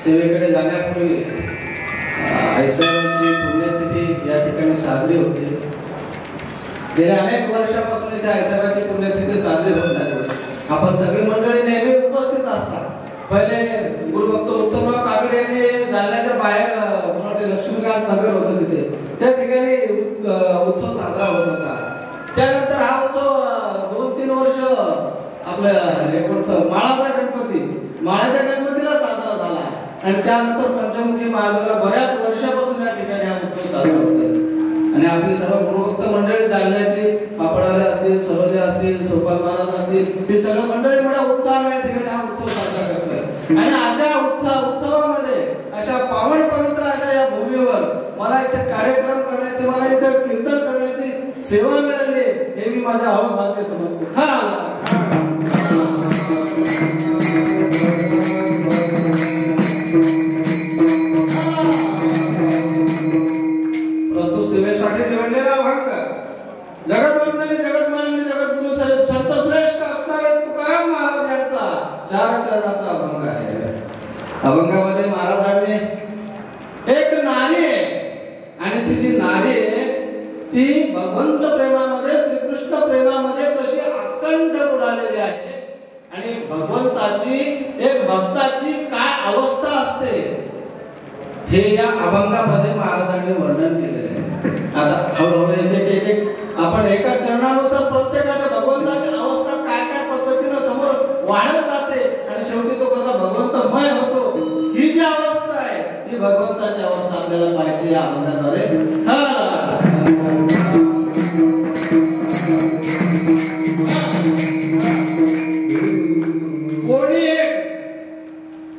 सेवेकडे जाण्यापूर्वी आईसाहेबांची पुण्यतिथी या ठिकाणी साजरी होते. गेल्या अनेक वर्षापासून इथे आईसाहेबांची पुण्यतिथी साजरी होत आहे. आपण सगळी मंडळी नेहमी उपस्थित असतात. पहिले गुरुभक्त उत्तमराव काकडे यांनी जालन्याच्या बाहेर लक्ष्मीकांत नगर होतं तिथे, त्या ठिकाणी उत्सव साजरा होत होता. त्यानंतर हा उत्सव 2-3 वर्ष आपल्या माळाचा गणपतीला साजरा झाला आणि त्यानंतर पंचमुखी महादेवाला बऱ्याच वर्षापासून या ठिकाणी हा उत्सव साजरा होतोय. आणि आपली सर्व गुरुभक्त मंडळी जालन्याची, पापडवाले असतील, सरोदे असतील, सोपाल महाराज असतील, ही सर्व मंडळी मोठ्या उत्साहाने या ठिकाणी हा उत्सव साजरा करतोय. आणि अशा उत्सवामध्ये अशा पावन पवित्र अशा या भूमीवर मला इथे कार्यक्रम करण्याची, मला इथे कीर्तन करण्याची सेवा मिळाली हे मी माझ्या अहोभाग्य समजतो. प्रस्तुत सेवेसाठी निवडलेला अभंग जगतवंदनी जगतमान्य जगद्गुरु संत श्रेष्ठ असणारे तुकाराम महाराज यांचा 4 चरणाचा अभंग आहे. अभंगामध्ये महाराजांनी एक नारी आहे आणि ती जी नारी आहे ती भगवंत प्रेमामध्ये, श्रीकृष्ण प्रेमामध्ये कशी अखंड बुडालेली आहे आणि भगवंताची, एक भक्ताची काय अवस्था असते हे या अभंगामध्ये महाराजांनी वर्णन केलेले आहे. आता हळूहळू एक आपण एका चरणानुसार प्रत्येकाच्या भगवंताची अवस्था काय काय पद्धतीने समोर वाढत जाते आणि शेवटी तो कसा भगवंतमय होतो, ही जी अवस्था आहे ही भगवंताची अवस्था आपल्याला पाहिजे या अभंगाद्वारे.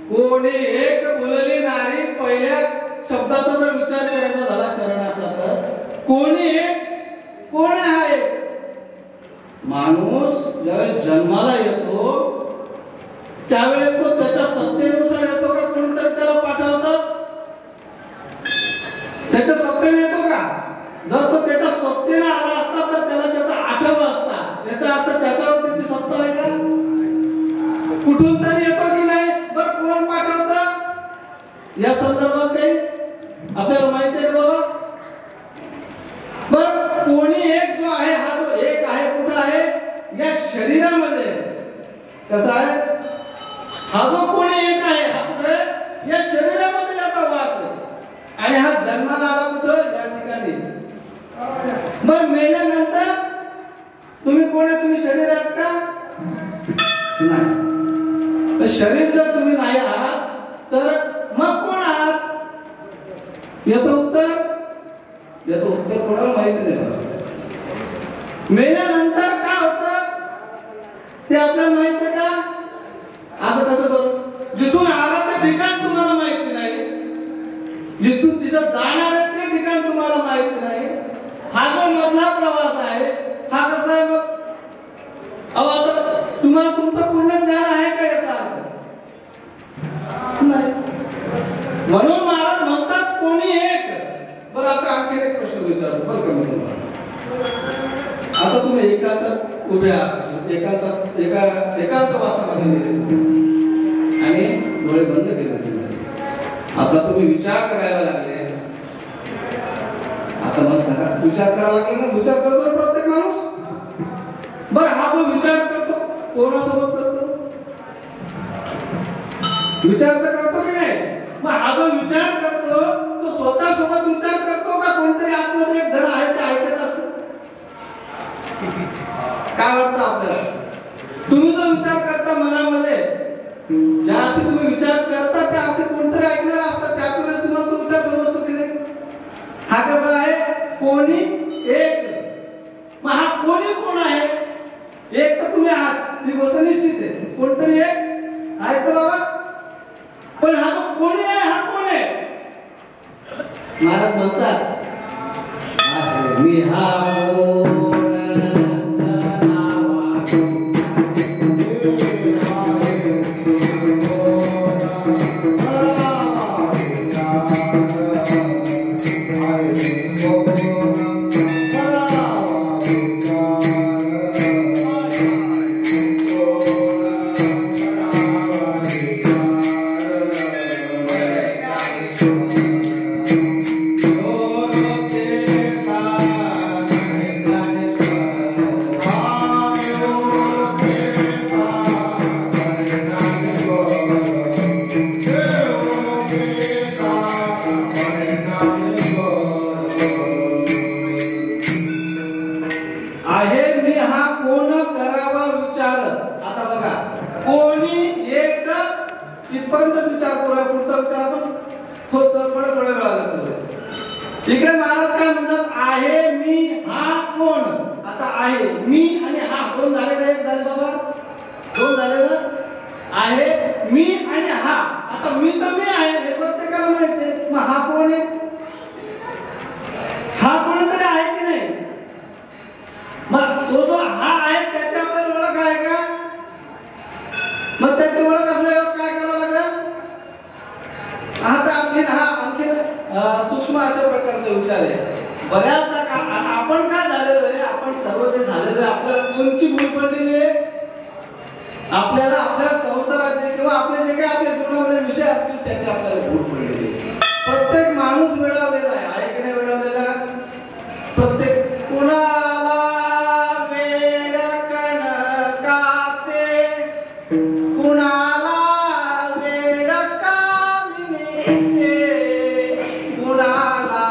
कोणी एक बोलली नारी, पहिल्या शब्दाचा जर विचार करायचा झाला चरणाचा तर कोणी एक, कोण आहे? माणूस ज्यावेळेस जन्माला येतो त्यावेळेस तो त्याच्या सत्तेनुसार येतो का कोणतरी त्याला पाठवतं? त्याच्या सत्तेने येतो का? जर तो त्याच्या सत्तेने आला असता तर त्याला त्याचा आठवण असता. याचा अर्थ त्याच्यावर त्याची सत्ता आहे का? कुठून तरी येतो की नाही? बरं कोण पाठवतं या संदर्भात काही आपल्याला माहिती आहे का बाबा? बर कोणी एक जो आहे, हा जो एक आहे कुठं आहे? या शरीरामध्ये. कसा आहे हा जो कोणी एक आहे? हा कुठे? या शरीरामध्ये याचा वास आहे. आणि हा जन्माला आला कुठं? या ठिकाणी. मग मेल्यानंतर तुम्ही कोण आहे? तुम्ही शरीर आहात का? नाही. शरीर जर तुम्ही नाही आहात तर मग कोण आहात? याचं उत्तर कोणाला माहिती नाही. मेल्यानंतर काय होतं ते आपल्याला माहिती आहे का? असं कसं बरं? जिथून आला ते ठिकाण तुम्हाला माहिती नाही, जिथून तिथं जाणार आहे ते ठिकाण तुम्हाला माहिती नाही. हा जो मधला प्रवास आहे हा कसा आहे मग? अहो आता तुम्हाला तुमचं पूर्ण ज्ञान आहे का याचा अर्थ? नाही. म्हणून महाराज म्हणतात कोणी एक. बरं आता आणखी एक प्रश्न विचारतो बरं का मी तुम्हाला. आता तुम्ही एकांतात उभे आहात, एकांत वासामध्ये गेले आणि डोळे बंद केले. आता तुम्ही विचार करायला लागले. आता मला सांगा, विचार करायला लागले ना? विचार करतो प्रत्येक माणूस. बरं हा जो विचार करतो कोणासोबत करतो? विचार तर करतो की नाही? मग हा जो विचार करतो तो स्वतः सोबत विचार करतो का कोणतरी आतमध्ये एक जण आहे ते ऐकत असतं? काय वाटतं आपल्याला? तुम्ही जो विचार करता मनामध्ये, ज्या अर्थी तुम्ही विचार करता त्या अर्थी कोणतरी ऐकणार असतं. त्याच वेळेस तुम्हाला तो विचार समजतो की नाही? हा कसा आहे? कोणी एक. मग हा कोणी कोण आहे? एक तर तुम्ही आहात, ही गोष्ट निश्चित आहे. कोणतरी एक आहे तर बाबा. पण हा जो कोणी आहे हा कोण आहे? महाराज म्हणतात मी हा तोपर्यंत विचार करूया, पुढचा विचार आपण थोड्या वेळाला करूया. इकडे महाराज काय म्हणतात, आहे मी हा कोण. आता आहे मी आणि हा दोन झाले का? एक झाले बाबा, दोन झाले ना. आहे मी आणि हा. आता मी तर मी आहे हे प्रत्येकाला माहिती आहे, मग हा कोण आहे? हा कोणतरी आहे की नाही? मग तो जो हा आहे त्याची आपल्याला ओळख आहे का? मग त्याची ओळख असल्यावर काय करावं लागेल? आता आणखी सूक्ष्म अशा प्रकारचा विचार आहे. बऱ्याचदा आपण काय झालेलो आहे, आपण सर्व जे झालेलो आहे, आपल्याला कोणची भूल पडलेली आहे? आपल्याला आपल्या संसाराचे किंवा आपले जे काही आपल्या जीवनामध्ये विषय असतील त्याची आपल्याला भूल पडलेली आहे. प्रत्येक माणूस वेळावलेला आहे की नाही? वेळावलेला प्रत्येक कुणाला वेड कणकाचे, कुणाला वेड कामिनीचे, कुणाला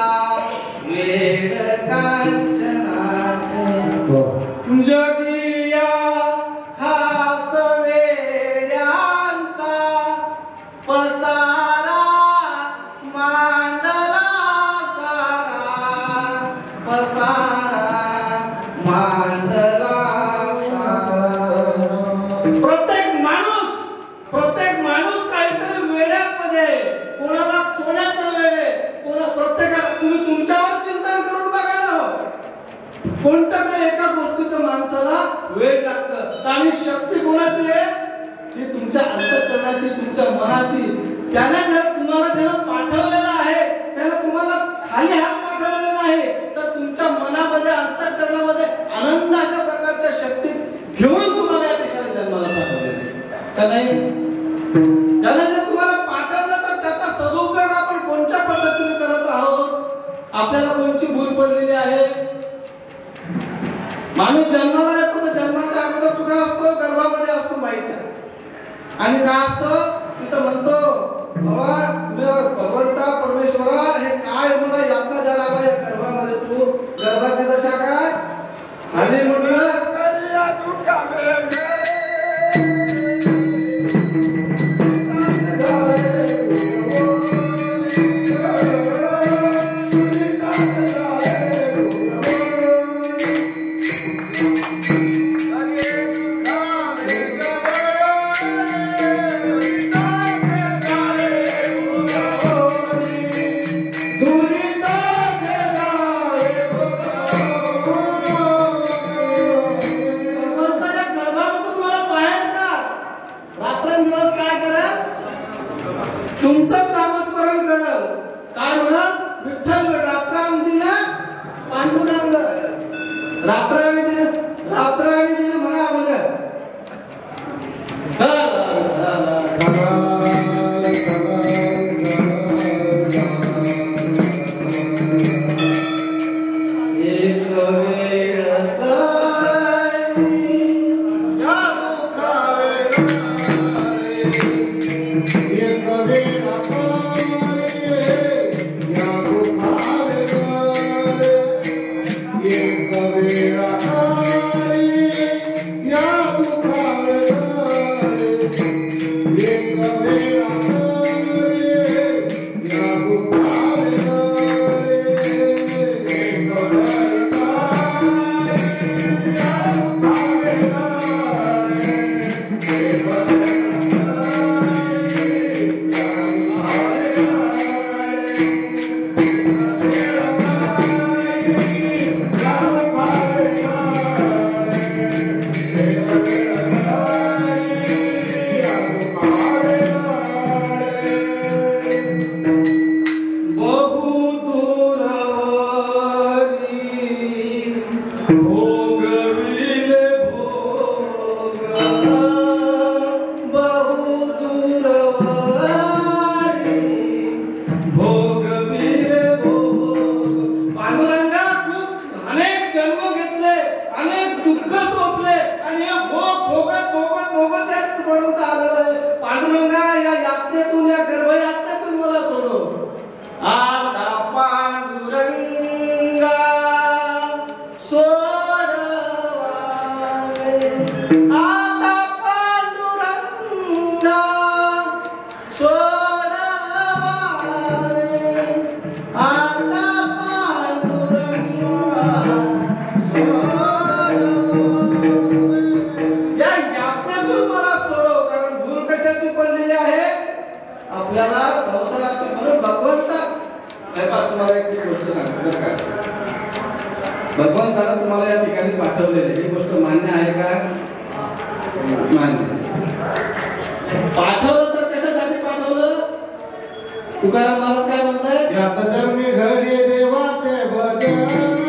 वेड कांचनाचे. जगिया खास वेड्यांचा पसारा मांडला सारा, पसारा मांडला सारा. प्रत्येक माणूस काहीतरी वेड्यामध्ये, कोणाला सोन्याचं वेडे, प्रत्येकाला. तुम्ही तुमच्यावर चिंतन करून बघा ना, कोणत्या तरी एका गोष्टीचं माणसाला वेड लागतं. आणि शक्ती कोणाची आहे? ती तुमच्या अंतःकरणाची, तुमच्या मनाची. त्याने जर तुम्हाला पाठवलेलं आहे, त्याने तुम्हाला खाली हात पाठवलेला आहे, तर तुमच्या मनामध्ये, अंतःकरणामध्ये आनंदाच्या प्रकारच्या शक्ती घेऊन तुम्हाला या ठिकाणी जन्माला पाठवलेलं का नाही? त्याने जर तुम्हाला पाठवलं तर त्याचा सदुपयोग आपण कोणत्या पद्धतीने करत आहोत? आपल्याला कोणची भूल पडलेली आहे? माणूस जन्माला येतो तर जन्माच्या अगोदर कुठे असतो? गर्भामध्ये असतो बाईच्या. आणि काय असतो तिथं? म्हणतो बाबा भगवंता परमेश्वरा, हे काय मला यातना द्यायला लागला या गर्भामध्ये? तू गर्भाची दशा काय? खाली म्हटलं तुमचं नामस्मरण करल. काय म्हणत? विठ्ठल रात्रांदिला पांडुरंग. रात्राणी दिलं म्हणा बघा. एक वेळ Kavira आपल्याला संसाराची म्हणून भगवंता तुम्हाला एक गोष्ट सांगतो बरं का. भगवंतानं तुम्हाला या ठिकाणी पाठवलेली ही गोष्ट मान्य आहे का? मान्य. पाठवलं तर कशासाठी पाठवलं? तुकाराम महाराज काय म्हणताय? याचा जन्मी घडी देवाचे भजन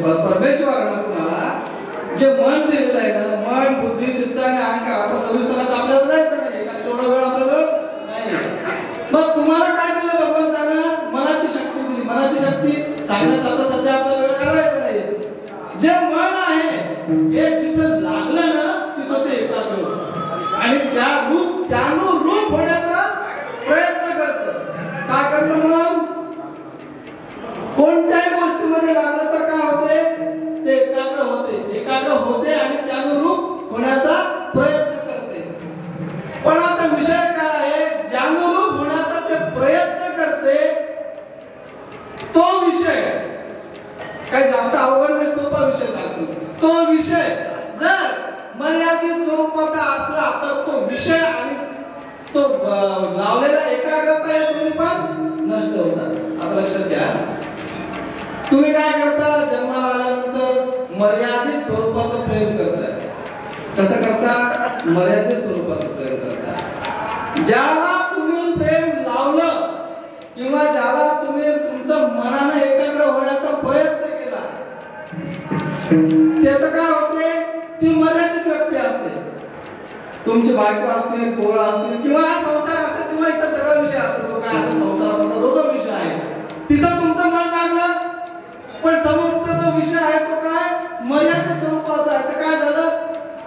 परमेश्वरानं तुम्हाला जे मन दिलेलं आहे ना, मन बुद्धी चित्त आणि अहंकार, आता सविस्तरात आपल्याला जायचं नाही कारण तेवढा वेळ आपल्याला नाही. मग तुम्हाला काय दिलं भगवंतानं? मनाची शक्ती दिली. मनाची शक्ती सांगण्यात आता सध्या आपल्याला वेळ घालवायचा नाही. जे मन आहे हे जिथं लागलं ना तिथं ते एकाग्र होतं आणि त्यानुरूप होण्याचा प्रयत्न करतं. काय करतं मन? कोणत्याही गोष्टीमध्ये लागलं तर काय होते? ते एकाग्र होते आणि त्यानुरूप होण्याचा प्रयत्न करते. पण आता विषय काय आहे? ज्यानुरूप होण्याचा ते प्रयत्न करते तो विषय काही जास्त अवघड नाही, सोपा विषय सांगतो. तो विषय जर मर्यादित स्वरूपाचा असला तर तो विषय आणि तो लावलेला एकाग्रता हे दोन्ही पण नष्ट होतात. आता लक्षात घ्या, तुम्ही काय करता? जन्माला आल्यानंतर मर्यादित स्वरूपाचं प्रेम करताय. कसं करता? मर्यादित स्वरूपाचं प्रेम करता. ज्याला तुम्ही प्रेम लावलं किंवा ज्याला तुम्ही तुमचं मनानं एकाग्र होण्याचा प्रयत्न केला त्याचं काय होते? ती मर्यादित व्यक्ती असते. तुमची बायको असतील, पोरं असतील किंवा संसार असेल किंवा इतर सगळा विषय असेल, तो काय असेल संसाराचा जो विषय आहे तिथं तुमचं मन लागलं. पण समोरचा जो विषय आहे तो काय? मर्यादित स्वरूपाचा आहे. तर काय झालं?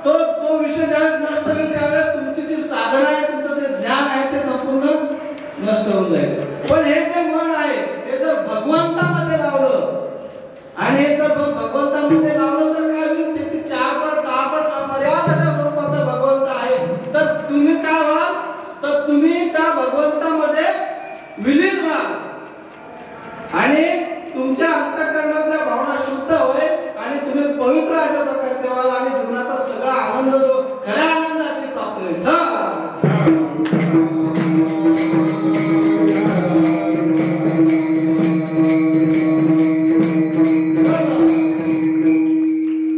तो विषय ज्यावेळेस नष्ट होईल त्यावेळेस तुमची जी साधना आहे, तुमचं जे ज्ञान आहे ते संपूर्ण नष्ट होऊन जाईल. पण हे जे मन आहे हे जर भगवंतामध्ये लावलं आणि हे जर भगवंतामध्ये लावलं तर काय होईल? त्याची 4 पट 10 पट अमर्याद अशा स्वरूपाचा भगवंत आहे. तर तुम्ही काय व्हाल? तर तुम्ही त्या भगवंतामध्ये विलीन व्हाल आणि तुमच्या अंतःकरणातल्या भावना शुद्ध होईल आणि तुम्ही पवित्र अशा प्रकारे व्हाल आणि जीवनाचा सगळा आनंद जो खऱ्या आनंदाची प्राप्त होईल.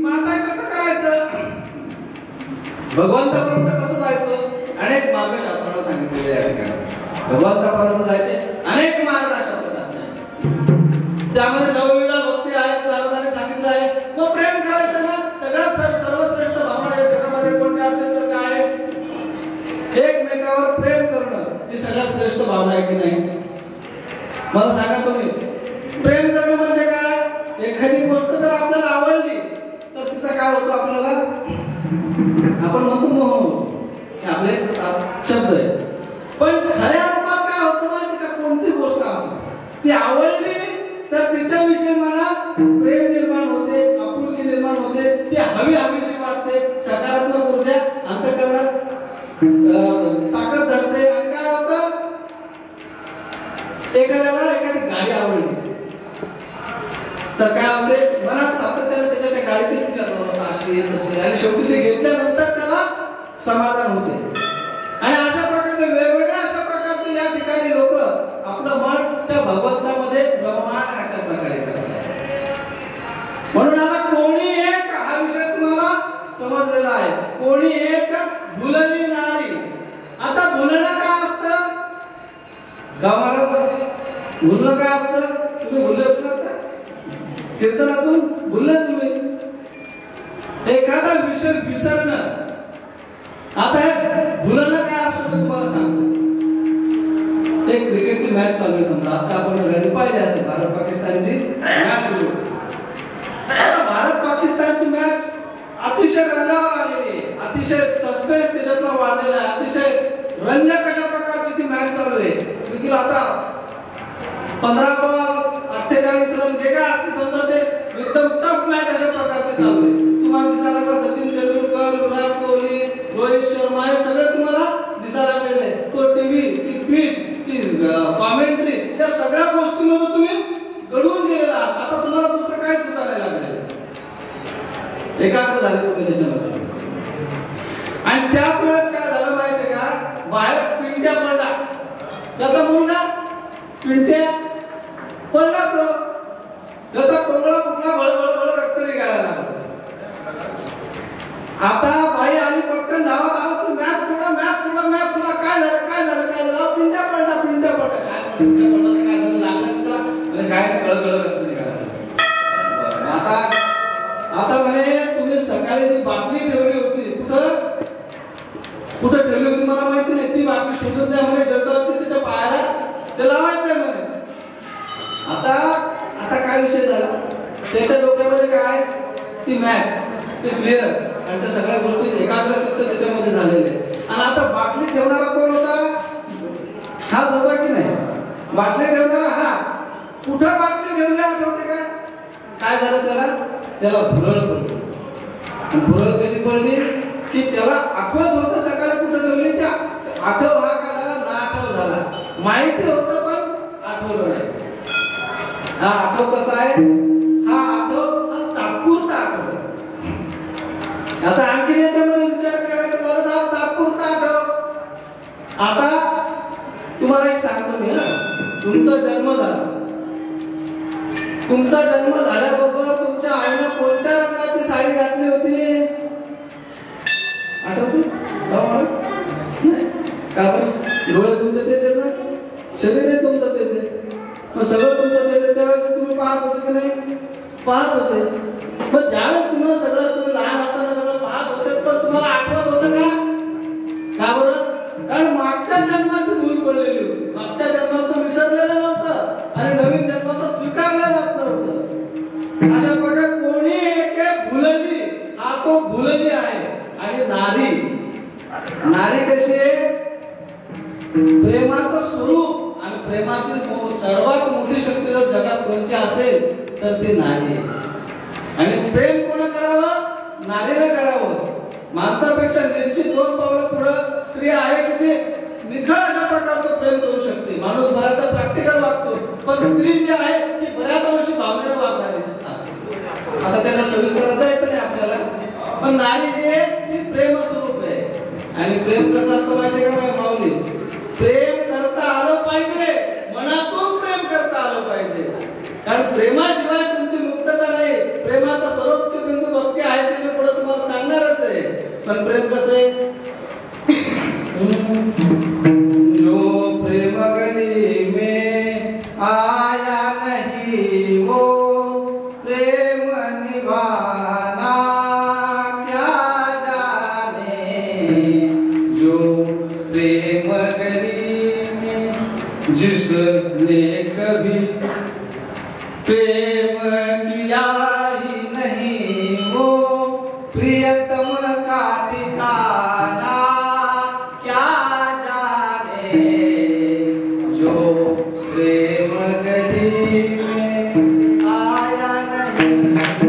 आता कसं करायचं? भगवंतापर्यंत कसं जायचं? अनेक मार्ग शास्त्राने सांगितलेले या ठिकाणी. भगवंतापर्यंत जायचे अनेक मार्ग अशा त्यामध्ये नवविध भक्ती आहेत. नारदाने सांगितलं आहे. मग प्रेम करायचं ना, सगळ्यात सर्वश्रेष्ठ भावना या जगामध्ये कोणत्या असेल तर काय? एकमेकावर प्रेम करणं ही सगळ्यात श्रेष्ठ भावना आहे की नाही? मला सांगा तुम्ही, प्रेम करणं म्हणजे काय? एखादी गोष्ट जर आपल्याला आवडली तर तिचा काय होतो? आपल्याला आपण म्हणतो मोह होतो. हे आपले शब्द आहे. पण खऱ्या रूपात काय होतं माहिती का? कोणती गोष्ट असेल ती आवडली तर तिच्याविषयी मनात प्रेम निर्माण होते, आपुलकी निर्माण होते, ती हवीशी वाटते, सकारात्मक ऊर्जा अंतःकरणात ताकद धरते आणि काय होतं? एखाद्याला एखादी गाडी आवडली तर काय होते? मनात सातत्याने त्याच्या त्या गाडीचे विचार अशी तशी आणि शेवटी ते घेतल्यानंतर त्याला समाधान होते. आणि अशा प्रकारचे वेगवेगळ्या अशा प्रकारचे या ठिकाणी लोक आपलं मन त्या भगवंतामध्ये रममाण अशा प्रकारे करतात. म्हणून आता कोणी एक हा विषय तुम्हाला समजलेला आहे. कोणी एक भुलली नारी. आता भुलणं काय असतं? गावाला भुलणं काय असतं? तुम्ही भुलले होते ना कीर्तनातून भुलले तुम्ही. एखादा विषय विसरणं. आता हे भुलणं काय असतं तुम्हाला सांगतो. एक क्रिकेटची मॅच चालू आहे समजा. आता आपण सगळ्यांनी पाहिली असेल भारत पाकिस्तानची मॅच सुरू. आता भारत पाकिस्तानची मॅच अतिशय रंगावर आलेली आहे. अतिशय सस्पेन्स त्याच्यातला वाढलेला आहे. अतिशय रंजक अशा प्रकारची ती मॅच चालू आहे. देखील आता 15 बॉल 48 रन जे काय असते समजा ते एकदम टफ मॅच अशा प्रकारची चालू आहे. तुम्हाला दिसायला का सचिन तेंडुलकर, विराट कोहली, रोहित शर्मा हे सगळे तुम्हाला दिसायला लागलेले. तो टीव्ही, ती पिच, ती कॉमेंट्री, त्या सगळ्या गोष्टींमध्ये तुम्ही घडवून गेलेला आहात. आता तुम्हाला दुसरं काय सुचायला लागलेलं, एकाग्र झाले तुम्ही त्याच्यामध्ये. आणि त्याच वेळेस काय झालं माहितीये का, बाहेर पिंट्या पडला. त्याचा मुलगा पिंट्या पडला, तो त्याचा तोंगडा कुठला बळबळ रक्त निघायला लागलं. आता बाई आली पटकन धावत आहोत, तू मॅच सोडा, मॅच सोडा, मॅच सोडा. काय झालं काय झालं काय झालं, पिंट्या पडला, पिंट्या पडला. काय पिंट्या पडला तर काय झालं, लागलं की त्याला म्हणजे काय नाही, गळगळ रक्त निघायला लागलं. आता म्हणे तुम्ही सकाळी जी बाटली ठेवली होती, कुठं ठेवली होती मला माहिती नाही, ती बाटली शोधून द्या म्हणे, डेटॉलची त्याच्या पायाला ते लावायचंय म्हणे. आता काय विषय झाला त्याच्या डोक्यामध्ये, काय ती मॅच, ते प्लेयर आणि त्या सगळ्या गोष्टी एकाग्र चित्त त्याच्यामध्ये झालेले. आणि आता बाटली ठेवणारा कोण होता, हाच होता की नाही. बाटली ठेवणारा हा कुठं बाटली ठेवली आठवते का, काय झालं त्याला भुरळ पडली. भुरळ कशी पडली की त्याला आठवत होतं सकाळी कुठं ठेवली, त्या आठव हा काय झाला, ना आठव झाला. माहिती होतं पण आठवलं नाही. हा आठव कसा आहे, हा आठव तात्पुरता आठव. आता आणखी याच्यामध्ये विचार करायचा झाला तर तात्पुरता आठव. आता तुम्हाला एक सांगतो मी, तुमचा जन्म झाला, तुमचा जन्म झाल्याबरोबर तुमच्या आईने कोणत्या रंगाची साडी घातली होती आठवते का? डोळे तुमचे तेच आहेत ना, शरीर आहे तुमचं तेच आहे, मग सगळं तुमचं तेच आहे. त्यावेळेस तुम्ही पाहत होते की नाही, पाहत होते. पण ज्यावेळेस तुम्हाला सगळं, तुम्ही लहान असताना सगळं पाहत होते, पण तुम्हाला आठवत होतं का बरं? कारण मागच्या जन्माची भूल पडलेली होती, मागच्या जन्माचं विसरलेलं नव्हतं आणि नवीन जन्माचं स्वीकारलं जात नव्हतं. अशा प्रकारे कोणी एक भुलली, हा तो भुलली आहे. आणि नारी कशी आहे, प्रेमाचं स्वरूप आणि प्रेमाची सर्वात मोठी शक्ती जर जगात कोणची असेल तर ती नारी आहे. आणि प्रेम कोण करावं, नारीने करावं. माणसापेक्षा निश्चित 2 पावलं पुढं स्त्री आहे की ती निखळ अशा प्रकारचं प्रेम करू शकते. माणूस बऱ्याचदा प्रॅक्टिकल वागतो, पण स्त्री जी आहे ती बऱ्याच वर्षी भावनेने वागणारी असते. आता त्याला सविस्तर जायचं नाही आपल्याला, पण नारी जी आहे ती प्रेम स्वरूप आहे. आणि प्रेम कसं असतं माहितीये का माऊली, प्रेम करता आलं पाहिजे, मनातून प्रेम करता आलं पाहिजे. कारण प्रेमाशिवाय तुमची मुक्तता नाही. प्रेमाचा सर्वोच्च बिंदू भक्ती आहे, ते मी पुढे तुम्हाला सांगणारच आहे. पण प्रेम कसं आहे, जो प्रेम गली में आया नहीं वो प्रेम निभाना क्या जाने. जो प्रेम गली में जिसने कभी प्रेम किया ही नहीं वो प्रियतम का ठिकाना क्या जाने. जो प्रेम गली में आया नहीं वो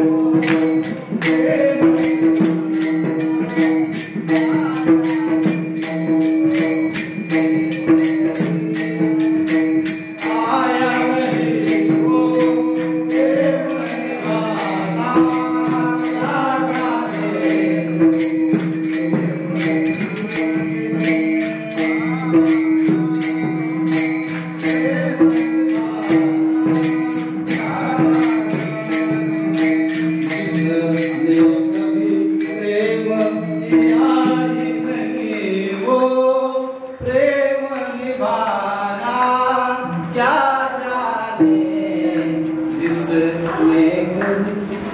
प्रेम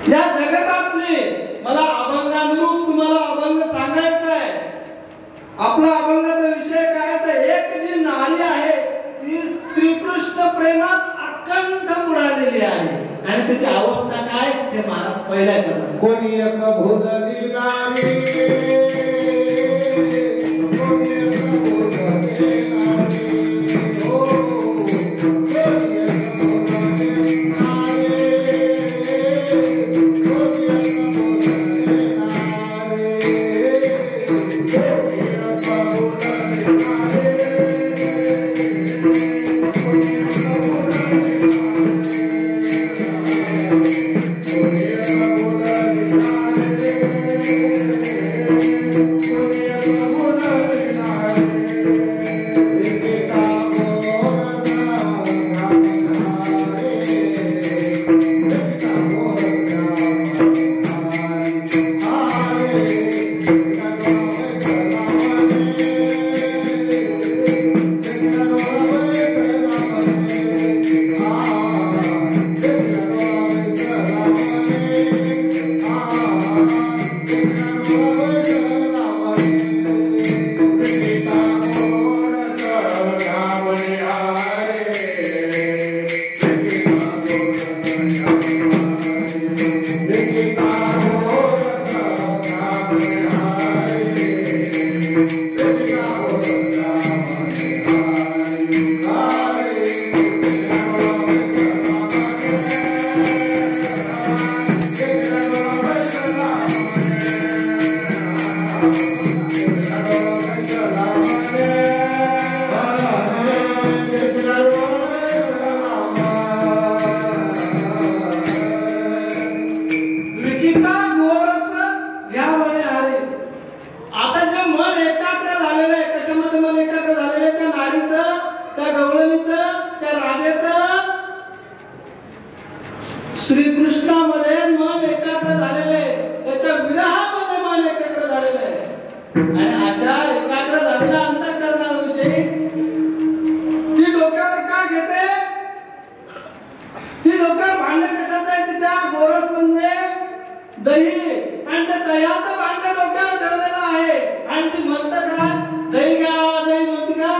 या जगतातले मला अभंगानुरूप तुम्हाला अभंग सांगायचा आहे. आपला अभंगाचा विषय काय, तर एक जी नारी आहे ती श्रीकृष्ण प्रेमात अखंड बुडालेली आहे. आणि त्याची अवस्था काय हे महाराज पहिल्या चरणात, कोणी एक भुलली नारी, कोणी एक भुलली बिहारीचं, त्या गवळणीचं, त्या राधेचं श्रीकृष्णामध्ये मन एकाग्र झालेले, त्याच्या विरहामध्ये मन एकाग्र झालेलं आहे. आणि अशा एकाग्र झालेल्या अंतःकरणाविषयी ती डोक्यावर काय घेते? ती डोक्यावर भांडण कशाचं आहे? तिच्या गोरस म्हणजे दही, आणि त्या दह्याचं भांडण डोक्यावर ठेवलेलं आहे. आणि ती म्हणतं का दही घ्या, दही म्हणते का?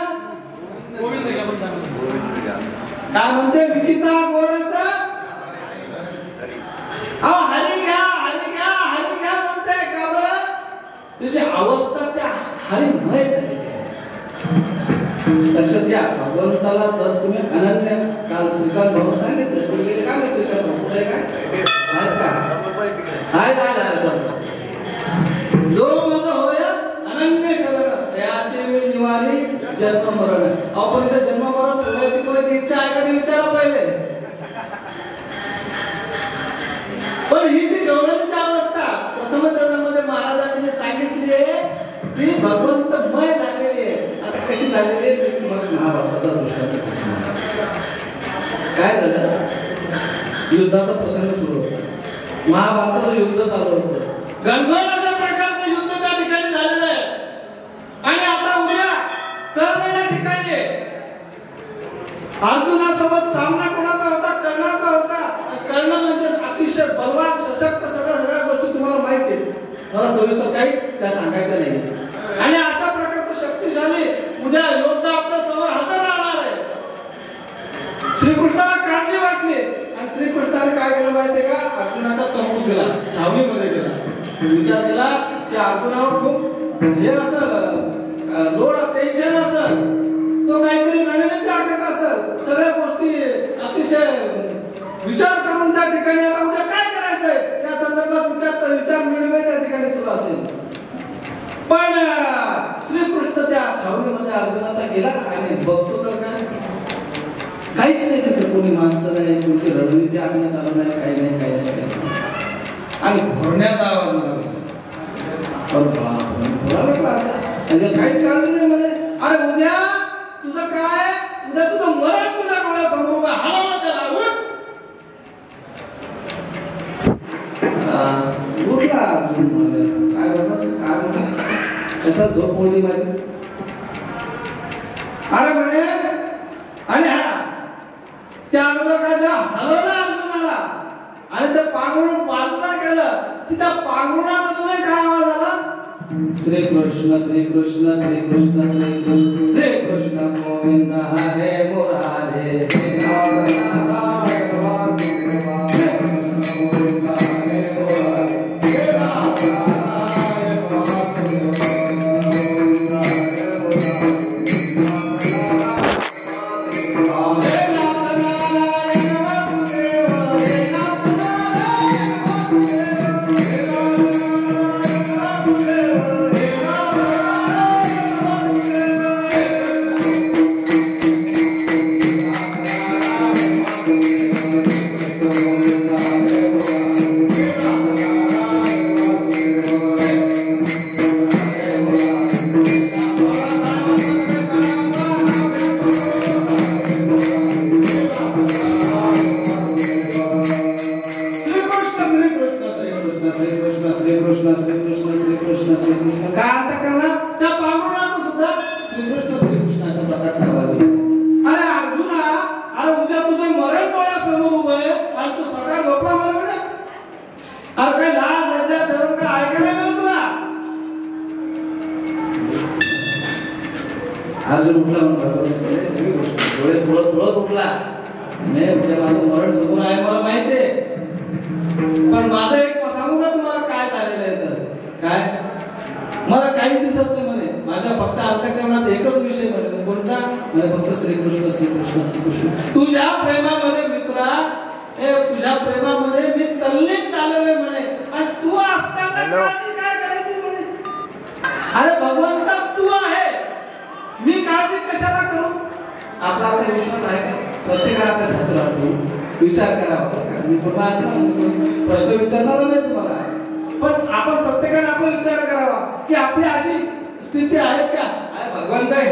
काय म्हणते? विकिता गोरस हरी घ्या, हरी घ्या, हरी घ्या म्हणते. का बरं? तिची अवस्था त्या हरिमय झालेली आहे. लक्षात घ्या, भगवंताला जर तुम्ही अनन्य, काल श्रीकांत भाऊ सांगितलं, तुम्ही गेले का? श्रीकांत भाऊ कुठे काय आहेत का? जो माझा होय अनन्य शरण त्याचे मी निवारी जन्म मरण. आपण इथे जन्म मरण सोडायची कोणाची इच्छा आहे का? विचारा पहिले. पण ही जी गवळणीची अवस्था प्रथम चरणामध्ये महाराजांनी जी सांगितली आहे ती भगवंतमय झालेली आहे. आता कशी झालेली आहे मी तुम्हाला महाभारताचा दृष्टांत सांगतो. काय झालं? युद्धाचा प्रसंग सुरू होता. महाभारताचं युद्ध चालू होतं. गणगोर अशा प्रकारचं युद्ध त्या ठिकाणी झालेलं आहे. आणि आता उद्या कर्ण या ठिकाणी अर्जुनासोबत सामना कोणाचा होता? कर्णाचा होता. कर्ण म्हणजे अतिशय बलवान, सशक्त, सगळ्या गोष्टी तुम्हाला माहिती आहेत. मला सविस्तर काही त्या सांगायच्या नाही. आणि अशा प्रकारचं शक्तिशाली उद्या योद्धा आपल्या समोर हजर राहणार आहे. श्रीकृष्णाला काळजी वाटली आणि श्रीकृष्णाने काय केलं माहितीये का? अर्जुनाचा तंबूत गेला, छावणीमध्ये गेला. विचार केला की अर्जुनावर खूप हे असं लोड, टेन्शन असेल, तो काहीतरी रणनीती आखत असेल, सगळ्या गोष्टी अतिशय विचार करून त्या ठिकाणी आता उद्या काय करायचंय त्या संदर्भात विचार मिळवे त्या ठिकाणी सुरू असेल. पण श्रीकृष्ण त्या छावणीमध्ये अर्जुनाचा गेला आणि बघतो तर काय काहीच नाही. तिथे कोणी माणसं नाही, कोणती रणनीती आखण्यात आलं नाही, काही नाही, काही नाही, काहीच नाही. आणि घोरण्याचा आवाज लागला. काहीच काळजी नाही म्हणे. अरे उद्या तुझं काय? उद्या तुझं मरण तुझ्या डोळ्यासमोर उभं, हलवलं त्याला, उठ. उठला अर्जुन. काय म्हणतात, काय म्हणतात, कशा झोप मोडली माझी? अरे म्हणे. आणि हा त्या अगोदर काय हलवलं अर्जुनाला आणि ते पांघरून बाजूला केलं. तिथं पांघरुणामधूनही काय आवाज आला? श्रीकृष्ण श्रीकृष्ण श्रीकृष्ण श्रीकृष्ण श्रीकृष्ण गोविंद हरे मुरारे. अर्जुन उठला म्हणून सगळी गोष्ट डोळे थोडं उठला. नाही उद्या माझं मरण समोर आहे मला माहिती आहे. पण माझं एक सांगू का तुम्हाला काय झालेलं आहे? तर काय मला काही दिसत नाही म्हणे. माझ्या फक्त अंतःकरणात एकच विषय म्हणे. कोणता? म्हणे फक्त श्रीकृष्ण श्रीकृष्ण श्रीकृष्ण. तुझ्या प्रेमामध्ये मित्रा, तुझ्या प्रेमामध्ये मी तल्लीन झालेलो म्हणे. आणि तू असताना काळजी काय करायची म्हणे? अरे भगवंता तू आहे, मी काळजी कशाला करू? आपला असा विश्वास आहे का? प्रत्येकाला आपल्या छात्र वाटतो विचार करावा. मी प्रश्न विचारणार नाही तुम्हाला, पण आपण प्रत्येकाने आपला विचार करावा की आपली अशी स्थिती आहे का? भगवंत आहे,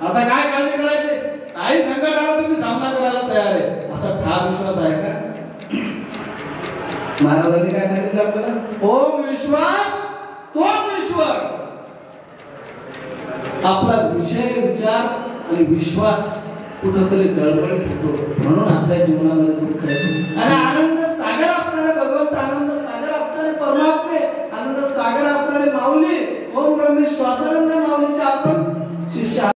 आता काय काळजी करायचे, काही संकट आला तुम्ही सामना करायला तयार आहे, असा ठाम विश्वास आहे का? महाराजांनी काय सांगितलं आपल्याला? ओम विश्वास तोच ईश्वर. आपला विषय, विचार आणि विश्वास कुठंतरी डळमळीत होतो, म्हणून आपल्या जीवनामध्ये दुःख आहे. आणि आनंद सागर असणारे भगवंत, आनंद सागर असणारे परमात्मे, आनंद सागर असणारे माऊली, ओम ब्रह्मी श्वासानंद माऊलीचे आपण